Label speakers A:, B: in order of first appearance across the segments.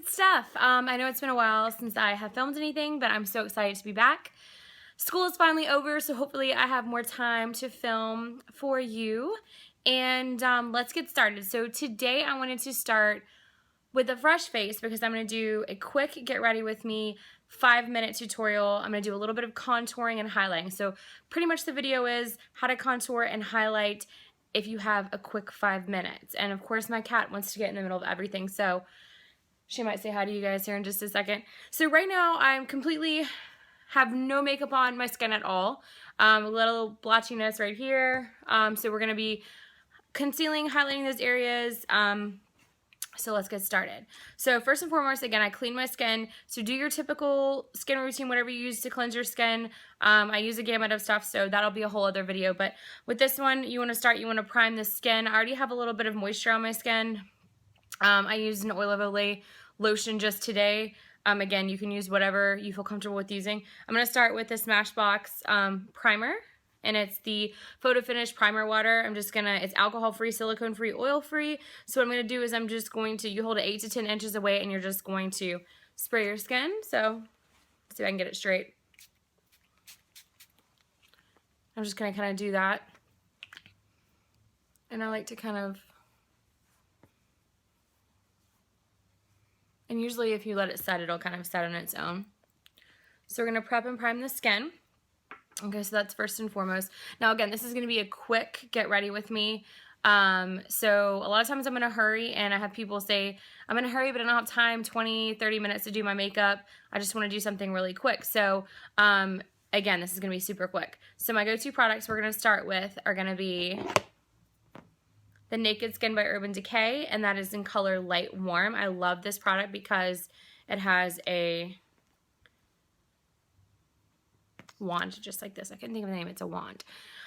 A: it's Steph. I know it's been a while since I have filmed anything, but I'm so excited to be back. School is finally over, so hopefully I have more time to film for you. And let's get started. So today I wanted to start with a fresh face because I'm going to do a quick get ready with me 5-minute tutorial. I'm going to do a little bit of contouring and highlighting. So pretty much the video is how to contour and highlight if you have a quick 5 minutes. And of course my cat wants to get in the middle of everything, so she might say hi to you guys here in just a second. So right now I'm completely have no makeup on my skin at all. A little blotchiness right here. So we're going to be concealing, highlighting those areas. So let's get started. So first and foremost, again, I clean my skin. So do your typical skin routine, whatever you use to cleanse your skin. I use a gamut of stuff, so that'll be a whole other video. But with this one, you want to prime the skin. I already have a little bit of moisture on my skin. I used an Oil of Olay lotion just today. Again, you can use whatever you feel comfortable with using. I'm going to start with the Smashbox primer. And it's the Photo Finish Primer Water. It's alcohol-free, silicone-free, oil-free. So what I'm going to do is you hold it 8 to 10 inches away and you're just going to spray your skin. So, let's see if I can get it straight. I'm just going to kind of do that. And I like to and usually if you let it set, it'll kind of set on its own. So we're going to prep and prime the skin. Okay, so that's first and foremost. Now again, this is going to be a quick get ready with me. So a lot of times I'm in a hurry and I have people say, I'm in a hurry but I don't have time, 20, 30 minutes to do my makeup. I just want to do something really quick. So again, this is going to be super quick. So my go-to products we're going to start with are going to be the Naked Skin by Urban Decay, and that is in color Light Warm. I love this product because it has a wand just like this. I couldn't think of the name. It's a wand.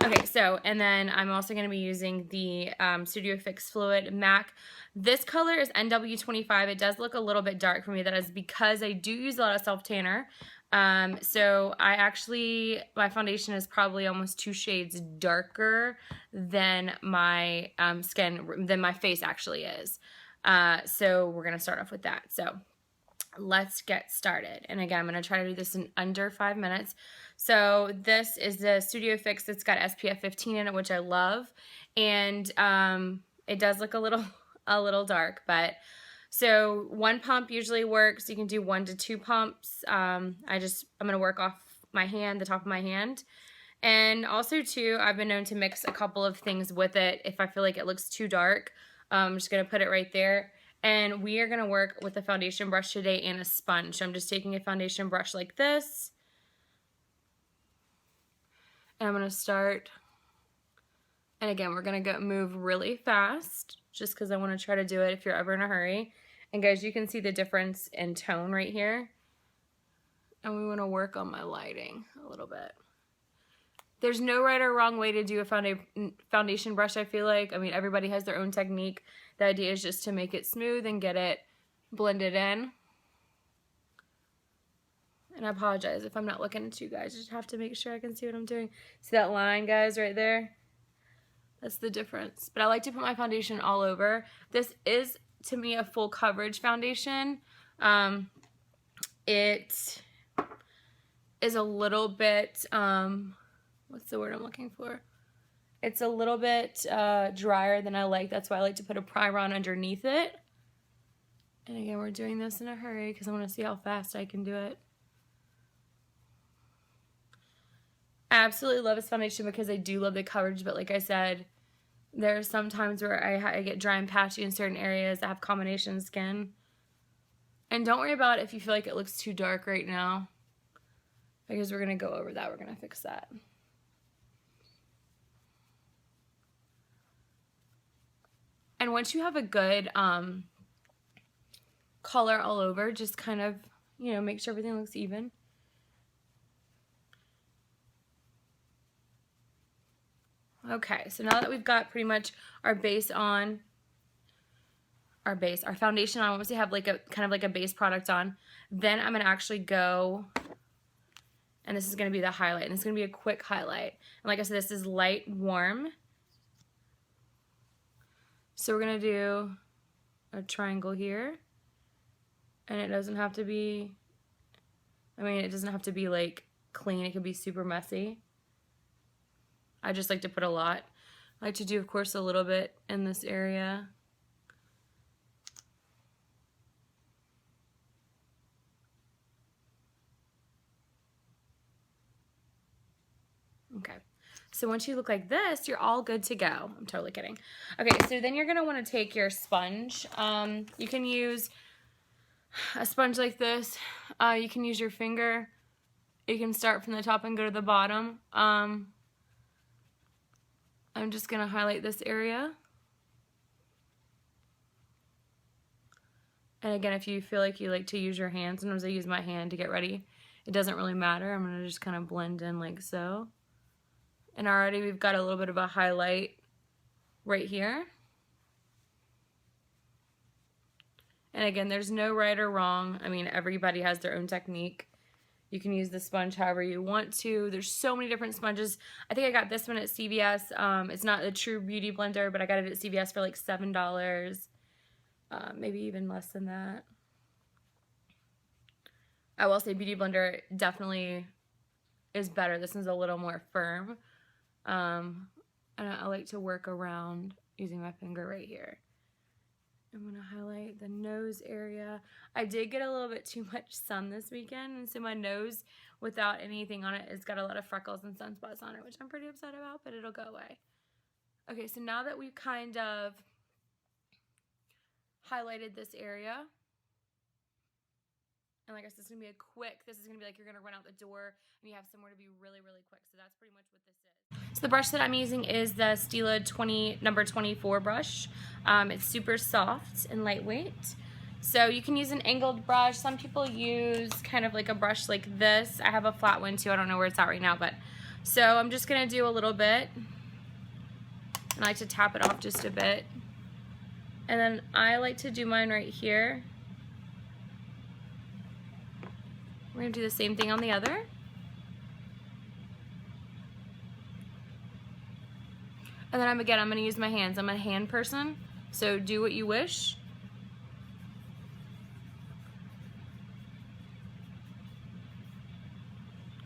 A: Okay, so, and then I'm also going to be using the Studio Fix Fluid MAC. This color is NW25. It does look a little bit dark for me. That is because I do use a lot of self-tanner. So my foundation is probably almost 2 shades darker than my than my face actually is. So we're going to start off with that. So let's get started. And again, I'm going to try to do this in under 5 minutes. So this is the Studio Fix that's got SPF 15 in it, which I love. And it does look a little dark, but so 1 pump usually works. You can do 1 to 2 pumps. I'm going to work off my hand, the top of my hand. And also too, I've been known to mix a couple of things with it. If I feel like it looks too dark, I'm just going to put it right there. And we are going to work with a foundation brush today and a sponge. So I'm just taking a foundation brush like this. And I'm going to start. And again, we're going to move really fast just because I want to try to do it if you're ever in a hurry. And guys, you can see the difference in tone right here. And we want to work on my lighting a little bit. There's no right or wrong way to do a foundation brush, I feel like. I mean, everybody has their own technique. The idea is just to make it smooth and get it blended in. And I apologize if I'm not looking at you guys. I just have to make sure I can see what I'm doing. See that line, guys, right there? That's the difference. But I like to put my foundation all over. This is, to me, a full coverage foundation. It is a little bit, what's the word I'm looking for? It's a little bit drier than I like. That's why I like to put a primer on underneath it. And again, we're doing this in a hurry because I want to see how fast I can do it. I absolutely love this foundation because I do love the coverage, but like I said, there are some times where I get dry and patchy in certain areas. I have combination skin. And don't worry about it if you feel like it looks too dark right now, because we're going to go over that. We're going to fix that. And once you have a good color all over, just kind of, make sure everything looks even. Okay, so now that we've got pretty much our base on, our foundation on, once we have like kind of like a base product on, then I'm going to actually go, and this is going to be the highlight, and it's going to be a quick highlight. And like I said, this is Light Warm. So we're going to do a triangle here. And it doesn't have to be, I mean, it doesn't have to be like clean. It can be super messy. I just like to put a lot. I like to do, of course, a little bit in this area. Okay. So once you look like this, you're all good to go. I'm totally kidding. Okay, so then you're going to want to take your sponge. You can use a sponge like this. You can use your finger. You can start from the top and go to the bottom. I'm just going to highlight this area. And again, if you feel like you like to use your hand, sometimes I use my hand to get ready. It doesn't really matter. I'm going to just kind of blend in like so. And already we've got a little bit of a highlight right here. And again, there's no right or wrong. I mean, everybody has their own technique. You can use the sponge however you want to. There's so many different sponges. I think I got this one at CVS. It's not a true beauty blender, but I got it at CVS for like $7. Maybe even less than that. I will say Beauty Blender definitely is better. This one's a little more firm. And I like to work around using my finger right here. I'm going to highlight the nose area. I did get a little bit too much sun this weekend, and so my nose, without anything on it, has got a lot of freckles and sunspots on it, which I'm pretty upset about, but it'll go away. Okay, so now that we've kind of highlighted this area, and like I said, this is going to be a quick, this is going to be like you're going to run out the door and you have somewhere to be really, really quick. So that's pretty much what this is. So the brush that I'm using is the Stila number 24 brush. It's super soft and lightweight. So you can use an angled brush. Some people use kind of like a brush like this. I have a flat one too. I don't know where it's at right now, but so I'm just going to do a little bit. And I like to tap it off just a bit. And then I like to do mine right here. We're going to do the same thing on the other. And then I'm going to use my hands. I'm a hand person, so do what you wish.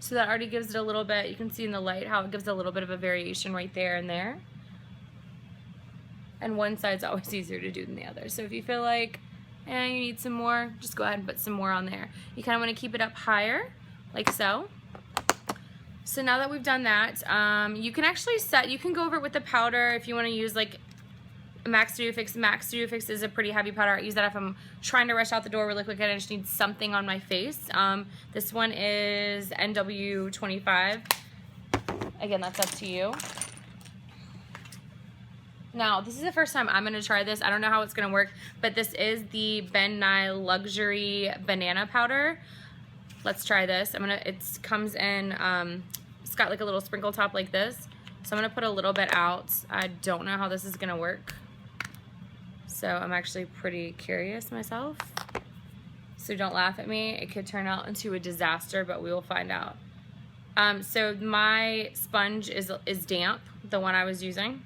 A: So that already gives it a little bit, you can see in the light how it gives a little bit of a variation right there and there. And one side's always easier to do than the other. So if you feel like you need some more, just go ahead and put some more on there. You kind of want to keep it up higher, like so. So now that we've done that, you can actually you can go over it with the powder if you want to use like Max Studio Fix. Max Studio Fix is a pretty heavy powder. I use that if I'm trying to rush out the door really quick and I just need something on my face. This one is NW25. Again, that's up to you. Now, this is the first time I'm going to try this. I don't know how it's going to work, but this is the Ben Nye Luxury Banana Powder. Let's try this. It comes in, it's got like a little sprinkle top like this. So I'm going to put a little bit out. I don't know how this is going to work. So I'm actually pretty curious myself. So don't laugh at me. It could turn out into a disaster, but we will find out. So my sponge is damp, the one I was using.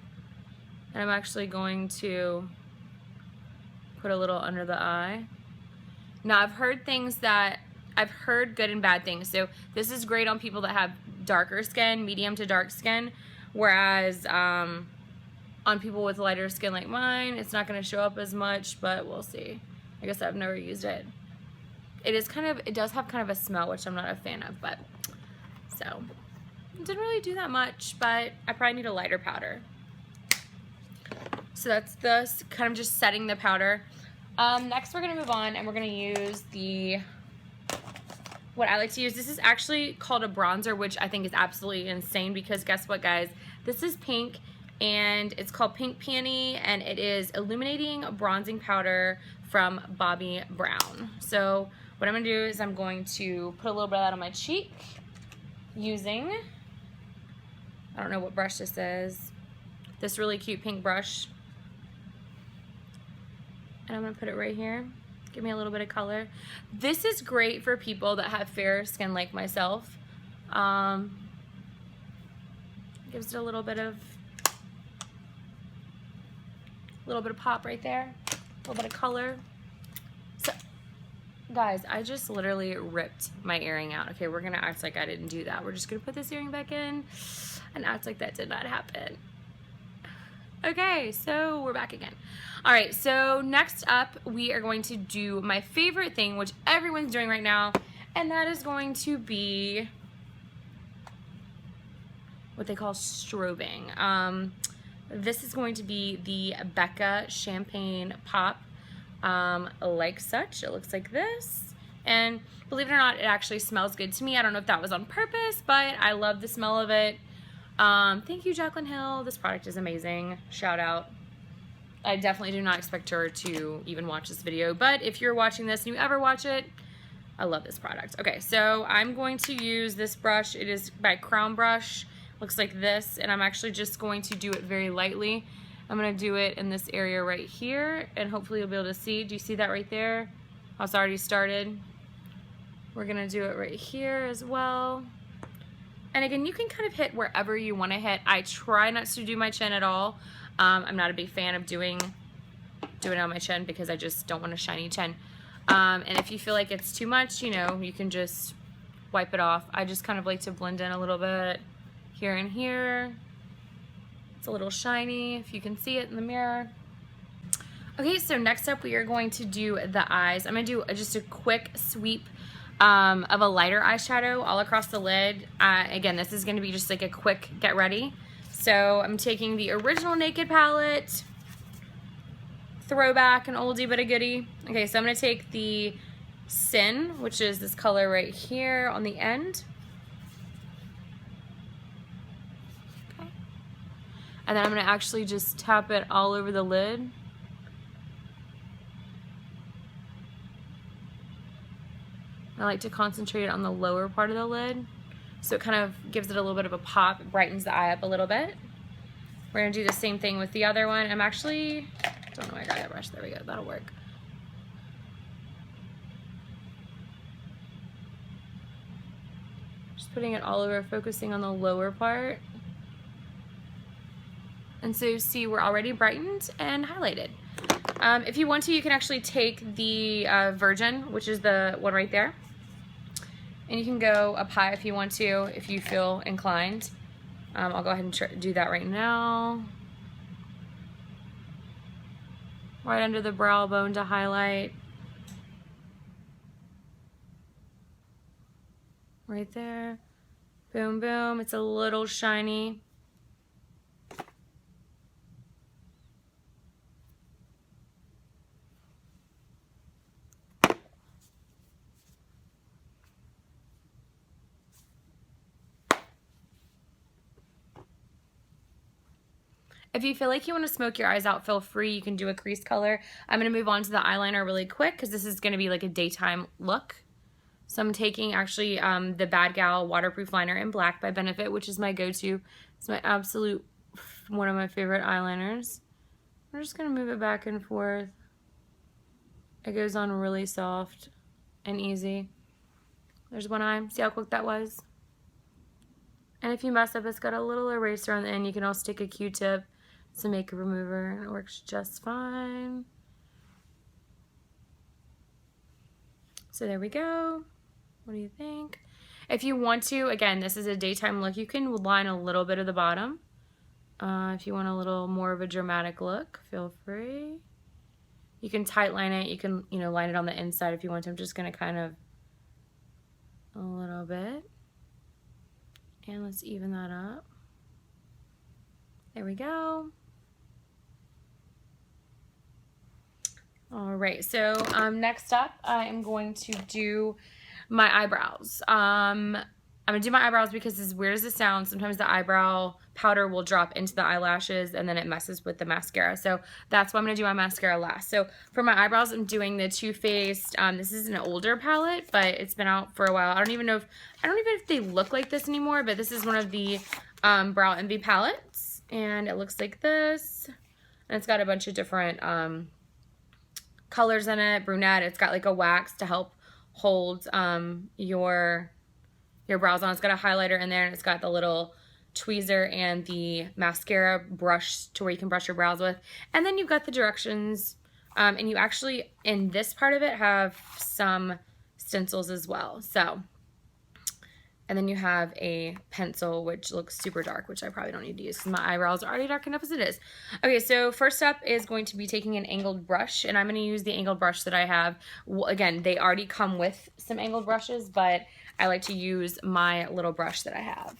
A: And I'm actually going to put a little under the eye. Now I've heard good and bad things. So this is great on people that have darker skin, medium to dark skin, whereas on people with lighter skin like mine, it's not going to show up as much, but we'll see. I guess I've never used it. It does have kind of a smell, which I'm not a fan of, but so it didn't really do that much, but I probably need a lighter powder. So that's this, kind of just setting the powder. Next we're going to move on and we're going to use what I like to use. This is actually called a bronzer, which I think is absolutely insane because guess what, guys? This is pink and it's called Pink Peony and it is Illuminating Bronzing Powder from Bobbi Brown. So what I'm going to do is I'm going to put a little bit of that on my cheek using, I don't know what brush this is, this really cute pink brush. And I'm going to put it right here. Give me a little bit of color. This is great for people that have fair skin like myself. Gives it a little bit of pop right there. A little bit of color. So Guys, I just literally ripped my earring out. Okay, we're gonna act like I didn't do that. We're just gonna put this earring back in and act like that did not happen. Okay, so we're back again. All right, so next up, we are going to do my favorite thing, which everyone's doing right now, and that is going to be what they call strobing. This is going to be the BECCA Champagne Pop, like such. It looks like this, and believe it or not, it actually smells good to me. I don't know if that was on purpose, but I love the smell of it. Thank you, Jaclyn Hill. This product is amazing. Shout out. I definitely do not expect her to even watch this video, but if you're watching this and you ever watch it, I love this product. Okay, so I'm going to use this brush. It is by Crown Brush. Looks like this, and I'm actually just going to do it very lightly. I'm going to do it in this area right here, and hopefully you'll be able to see. Do you see that right there? How it's already started. We're going to do it right here as well. And again, you can kind of hit wherever you want to hit. I try not to do my chin at all. I'm not a big fan of doing it on my chin because I just don't want a shiny chin. And if you feel like it's too much, you know, you can just wipe it off. I just kind of like to blend in a little bit here and here. It's a little shiny if you can see it in the mirror. Okay, so next up we are going to do the eyes. I'm going to do just a quick sweep of a lighter eyeshadow all across the lid. Again, this is going to be just like a quick get ready. So I'm taking the original Naked palette, throwback, an oldie but a goodie. Okay, so I'm going to take the Sin, which is this color right here on the end. Okay. And then I'm going to actually just tap it all over the lid. I like to concentrate on the lower part of the lid, so it kind of gives it a little bit of a pop, it brightens the eye up a little bit. We're going to do the same thing with the other one. I'm actually, don't know where I got that brush, there we go, that'll work. Just putting it all over, focusing on the lower part. And so you see we're already brightened and highlighted. If you want to, you can actually take the Virgin, which is the one right there. And you can go up high if you want to, if you feel inclined. I'll go ahead and do that right now. Right under the brow bone to highlight. Right there. Boom, boom. It's a little shiny. If you feel like you want to smoke your eyes out, feel free. You can do a crease color. I'm going to move on to the eyeliner really quick because this is going to be like a daytime look. So I'm taking actually the Bad Gal Waterproof Liner in Black by Benefit, which is my go-to. It's my absolute, one of my favorite eyeliners. I'm just going to move it back and forth. It goes on really soft and easy. There's one eye. See how quick that was? And if you mess up, it's got a little eraser on the end. You can also take a Q-tip. It's a makeup remover, and it works just fine. So there we go. What do you think? If you want to, again, this is a daytime look. You can line a little bit of the bottom. If you want a little more of a dramatic look, feel free. You can tight line it. You can, you know, line it on the inside if you want to. I'm just going to kind of a little bit. And let's even that up. There we go. All right, so next up, I am going to do my eyebrows. I'm going to do my eyebrows because as weird as it sounds, sometimes the eyebrow powder will drop into the eyelashes and then it messes with the mascara. So that's why I'm going to do my mascara last. So for my eyebrows, I'm doing the Too Faced. This is an older palette, but it's been out for a while. I don't even know if they look like this anymore, but this is one of the Brow Envy palettes. And it looks like this. And it's got a bunch of different colors in it. Brunette. It's got like a wax to help hold your brows on. It's got a highlighter in there, and it's got the little tweezer and the mascara brush to where you can brush your brows with. And then you've got the directions And you actually, in this part of it, have some stencils as well. So, and then you have a pencil, which looks super dark, which I probably don't need to use because my eyebrows are already dark enough as it is. Okay, so first up is going to be taking an angled brush, and I'm going to use the angled brush that I have. Again, they already come with some angled brushes, but I like to use my little brush that I have.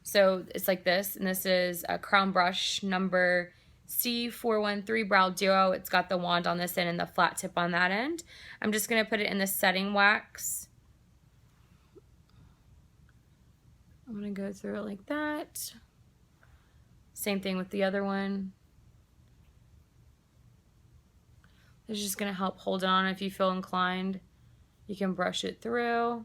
A: So it's like this, and this is a crown brush number C413 Brow Duo. It's got the wand on this end and the flat tip on that end. I'm just going to put it in the setting wax. I'm going to go through it like that. Same thing with the other one. It's just going to help hold it on. If you feel inclined, you can brush it through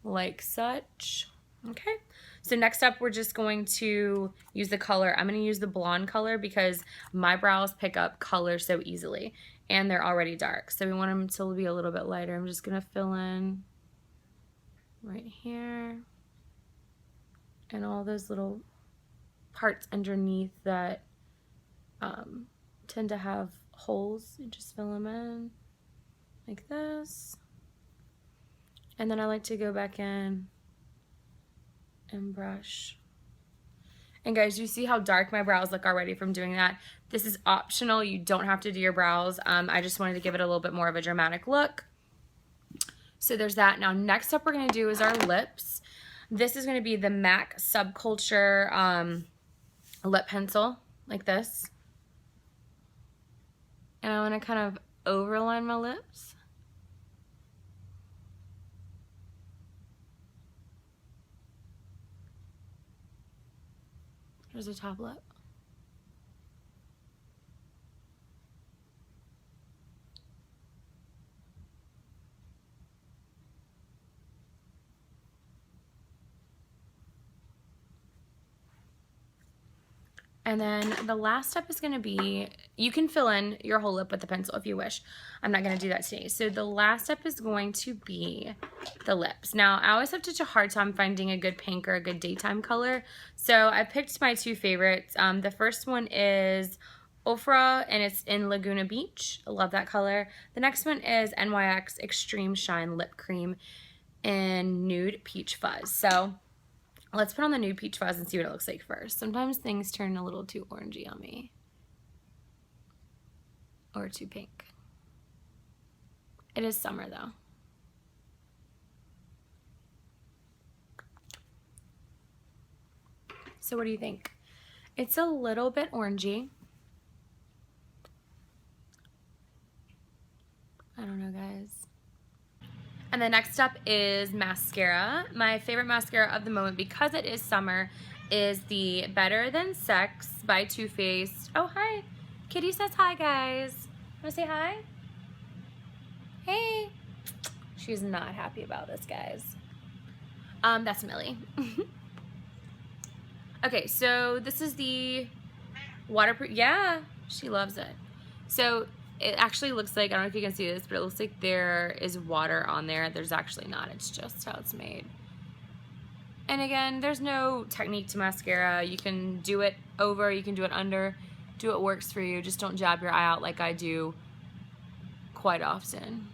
A: like such. Okay, so next up we're just going to use the color. I'm going to use the blonde color because my brows pick up color so easily and they're already dark. So we want them to be a little bit lighter. I'm just going to fill in right here and all those little parts underneath that tend to have holes. You just fill them in like this. And then I like to go back in and brush. And guys, you see how dark my brows look already from doing that? This is optional. You don't have to do your brows. I just wanted to give it a little bit more of a dramatic look. So there's that. Now next up we're going to do is our lips. This is going to be the MAC Subculture lip pencil, like this. And I want to kind of overline my lips. There's a top lip. And then the last step is going to be, you can fill in your whole lip with the pencil if you wish. I'm not going to do that today. So the last step is going to be the lips. Now, I always have such a hard time finding a good pink or a good daytime color. So I picked my two favorites. The first one is Ofra, and it's in Laguna Beach. I love that color. The next one is NYX Extreme Shine Lip Cream in Nude Peach Fuzz. So let's put on the Nude Peach Fuzz and see what it looks like first. Sometimes things turn a little too orangey on me. Or too pink. It is summer though. So what do you think? It's a little bit orangey. I don't know, guys. And the next up is mascara. My favorite mascara of the moment, because it is summer, is the Better Than Sex by Too Faced. Oh, hi. Kitty says hi, guys. Wanna say hi? Hey. She's not happy about this, guys. That's Millie. Okay, so this is the waterproof. Yeah, she loves it. So it actually looks like, I don't know if you can see this, but it looks like there is water on there. There's actually not. It's just how it's made. And again, there's no technique to mascara. You can do it over, you can do it under, do what works for you. Just don't jab your eye out like I do quite often.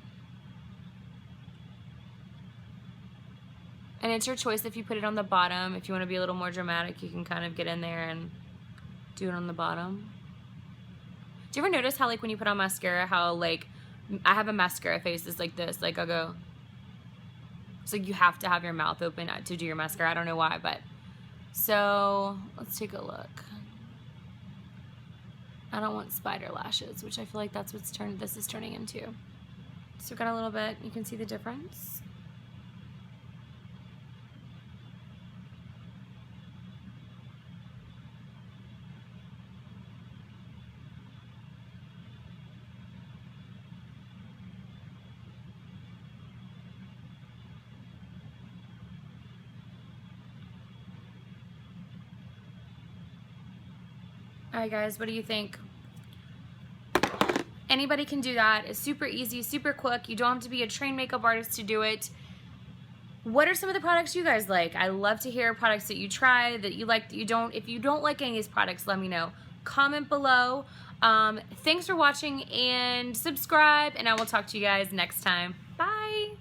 A: And it's your choice if you put it on the bottom. If you want to be a little more dramatic, you can kind of get in there and do it on the bottom. Do you ever notice how, like, when you put on mascara, how, like, I have a mascara face is like this. Like, I'll go, it's like you have to have your mouth open to do your mascara. I don't know why, but. So, let's take a look. I don't want spider lashes, which I feel like that's what's this is turning into. So, we've got a little bit, you can see the difference. Alright guys, what do you think? Anybody can do that. It's super easy, super quick. You don't have to be a trained makeup artist to do it. What are some of the products you guys like? I love to hear products that you try, that you like, that you don't. If you don't like any of these products, let me know. Comment below. Thanks for watching and subscribe, and I will talk to you guys next time. Bye!